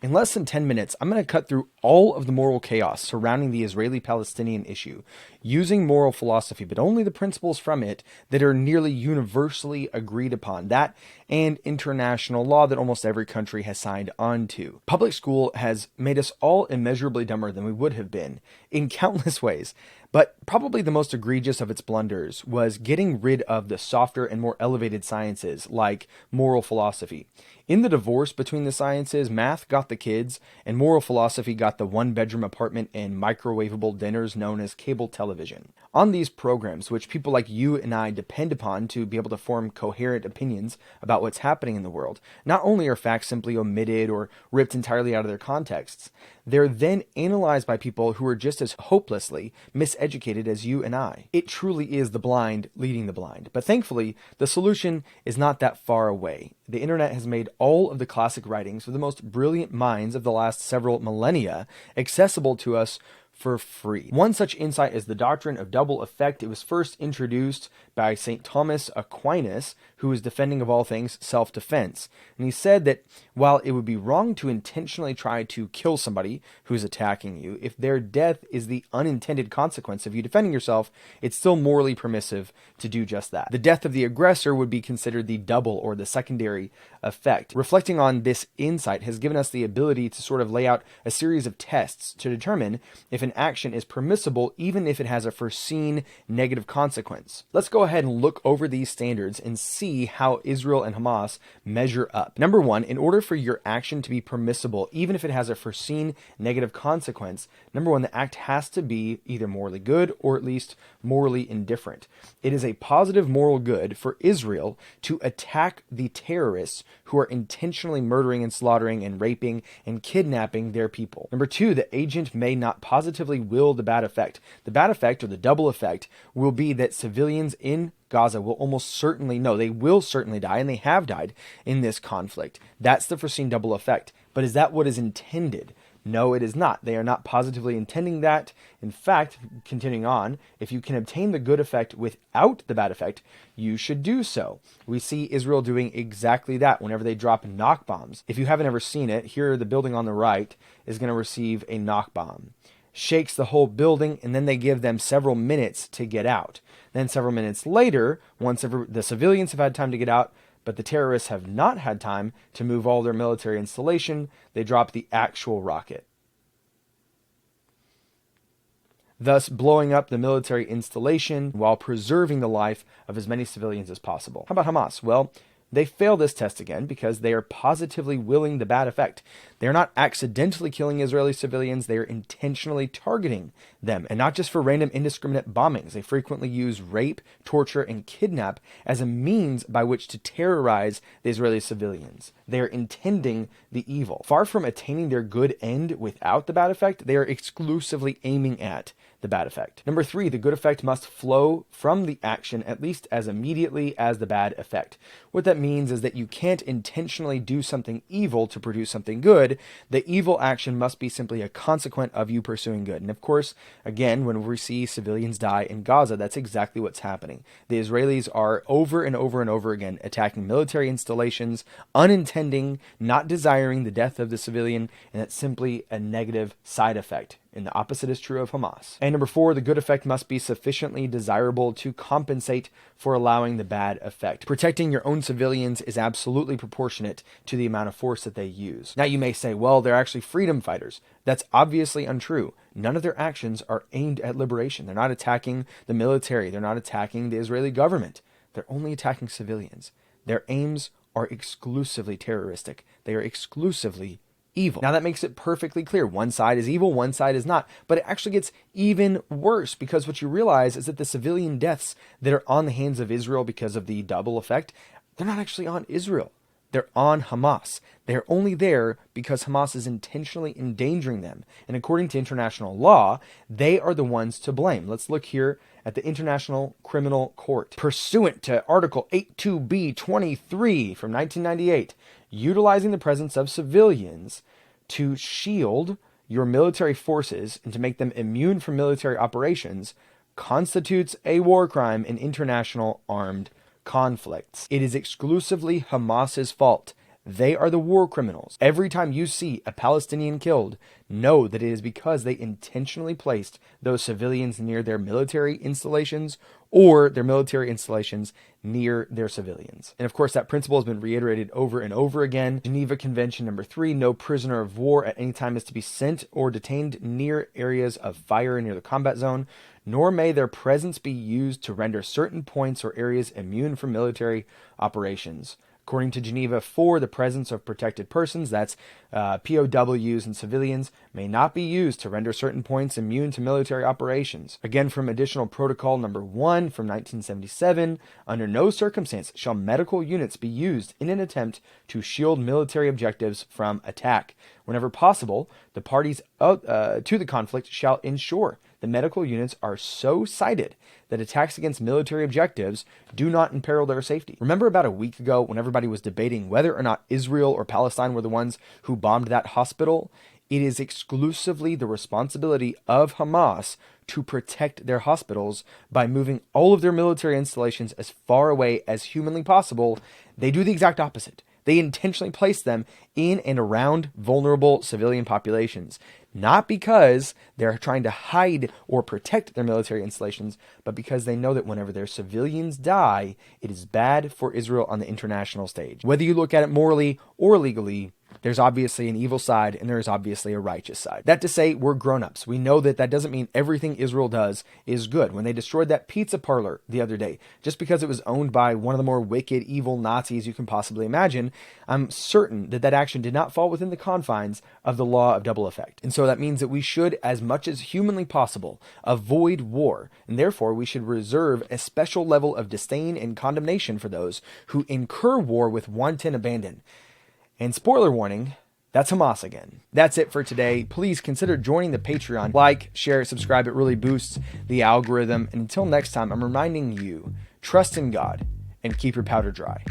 In less than 10 minutes, I'm going to cut through all of the moral chaos surrounding the Israeli-Palestinian issue, using moral philosophy, but only the principles from it that are nearly universally agreed upon, that and international law that almost every country has signed on to. Public school has made us all immeasurably dumber than we would have been in countless ways. But probably the most egregious of its blunders was getting rid of the softer and more elevated sciences like moral philosophy. In the divorce between the sciences, math got the kids, and moral philosophy got the one-bedroom apartment and microwavable dinners known as cable television. On these programs, which people like you and I depend upon to be able to form coherent opinions about what's happening in the world, not only are facts simply omitted or ripped entirely out of their contexts, they're then analyzed by people who are just as hopelessly miseducated as you and I. It truly is the blind leading the blind. But thankfully, the solution is not that far away. The internet has made all of the classic writings of the most brilliant minds of the last several millennia accessible to us for free. One such insight is the doctrine of double effect. It was first introduced by St. Thomas Aquinas, who was defending of all things self-defense. And he said that while it would be wrong to intentionally try to kill somebody who's attacking you, if their death is the unintended consequence of you defending yourself, it's still morally permissive to do just that. The death of the aggressor would be considered the double or the secondary effect. Reflecting on this insight has given us the ability to sort of lay out a series of tests to determine if an action is permissible even if it has a foreseen negative consequence. Let's go ahead and look over these standards and see how Israel and Hamas measure up. Number one, in order for your action to be permissible, even if it has a foreseen negative consequence, number one, the act has to be either morally good or at least morally indifferent. It is a positive moral good for Israel to attack the terrorists who are intentionally murdering and slaughtering and raping and kidnapping their people. Number two, the agent may not positively will the bad effect. The bad effect, or the double effect, will be that civilians in Gaza will almost certainly, no, they will certainly die, and they have died in this conflict. That's the foreseen double effect. But is that what is intended? No, it is not. They are not positively intending that. In fact, continuing on, if you can obtain the good effect without the bad effect, you should do so. We see Israel doing exactly that whenever they drop knock bombs. If you haven't ever seen it, here the building on the right is going to receive a knock bomb. Shakes the whole building, and then they give them several minutes to get out. Then several minutes later, once the civilians have had time to get out, but the terrorists have not had time to move all their military installation, they drop the actual rocket, thus blowing up the military installation while preserving the life of as many civilians as possible. How about Hamas? Well, they fail this test again because they are positively willing the bad effect. They're not accidentally killing Israeli civilians, they are intentionally targeting them, and not just for random indiscriminate bombings. They frequently use rape, torture, and kidnap as a means by which to terrorize the Israeli civilians. They are intending the evil. Far from attaining their good end without the bad effect, they are exclusively aiming at the bad effect. Number three, the good effect must flow from the action at least as immediately as the bad effect. What that means is that you can't intentionally do something evil to produce something good. The evil action must be simply a consequence of you pursuing good. And of course, again, when we see civilians die in Gaza, that's exactly what's happening. The Israelis are over and over and over again attacking military installations, unintending, not desiring the death of the civilian, and that's simply a negative side effect. And the opposite is true of Hamas. And number four, the good effect must be sufficiently desirable to compensate for allowing the bad effect. Protecting your own civilians is absolutely proportionate to the amount of force that they use. Now you may say, well, they're actually freedom fighters. That's obviously untrue. None of their actions are aimed at liberation. They're not attacking the military. They're not attacking the Israeli government. They're only attacking civilians. Their aims are exclusively terroristic. They are exclusively evil. Now that makes it perfectly clear. One side is evil, one side is not. But it actually gets even worse because what you realize is that the civilian deaths that are on the hands of Israel because of the double effect, they're not actually on Israel. They're on Hamas. They're only there because Hamas is intentionally endangering them. And according to international law, they are the ones to blame. Let's look here at the International Criminal Court. Pursuant to Article 82B23 from 1998, utilizing the presence of civilians to shield your military forces and to make them immune from military operations constitutes a war crime in international armed conflicts. It is exclusively Hamas's fault. They are the war criminals. Every time you see a Palestinian killed, know that it is because they intentionally placed those civilians near their military installations or their military installations near their civilians. And of course, that principle has been reiterated over and over again. Geneva Convention number 3, no prisoner of war at any time is to be sent or detained near areas of fire near the combat zone, nor may their presence be used to render certain points or areas immune from military operations. According to Geneva 4, the presence of protected persons, that's POWs and civilians, may not be used to render certain points immune to military operations. Again, from Additional Protocol number 1 from 1977, under no circumstance shall medical units be used in an attempt to shield military objectives from attack. Whenever possible, the parties to the conflict shall ensure the medical units are so sited that attacks against military objectives do not imperil their safety. Remember about a week ago when everybody was debating whether or not Israel or Palestine were the ones who bombed that hospital? It is exclusively the responsibility of Hamas to protect their hospitals by moving all of their military installations as far away as humanly possible. They do the exact opposite. They intentionally place them in and around vulnerable civilian populations, not because they're trying to hide or protect their military installations, but because they know that whenever their civilians die, it is bad for Israel on the international stage. Whether you look at it morally or legally, there's obviously an evil side and there is obviously a righteous side. That to say, we're grown-ups. We know that that doesn't mean everything Israel does is good. When they destroyed that pizza parlor the other day, just because it was owned by one of the more wicked, evil Nazis you can possibly imagine, I'm certain that that action did not fall within the confines of the law of double effect. And so that means that we should, as much as humanly possible, avoid war. And therefore, we should reserve a special level of disdain and condemnation for those who incur war with wanton abandon. And spoiler warning, that's Hamas again. That's it for today. Please consider joining the Patreon. Like, share, subscribe. It really boosts the algorithm. And until next time, I'm reminding you, trust in God and keep your powder dry.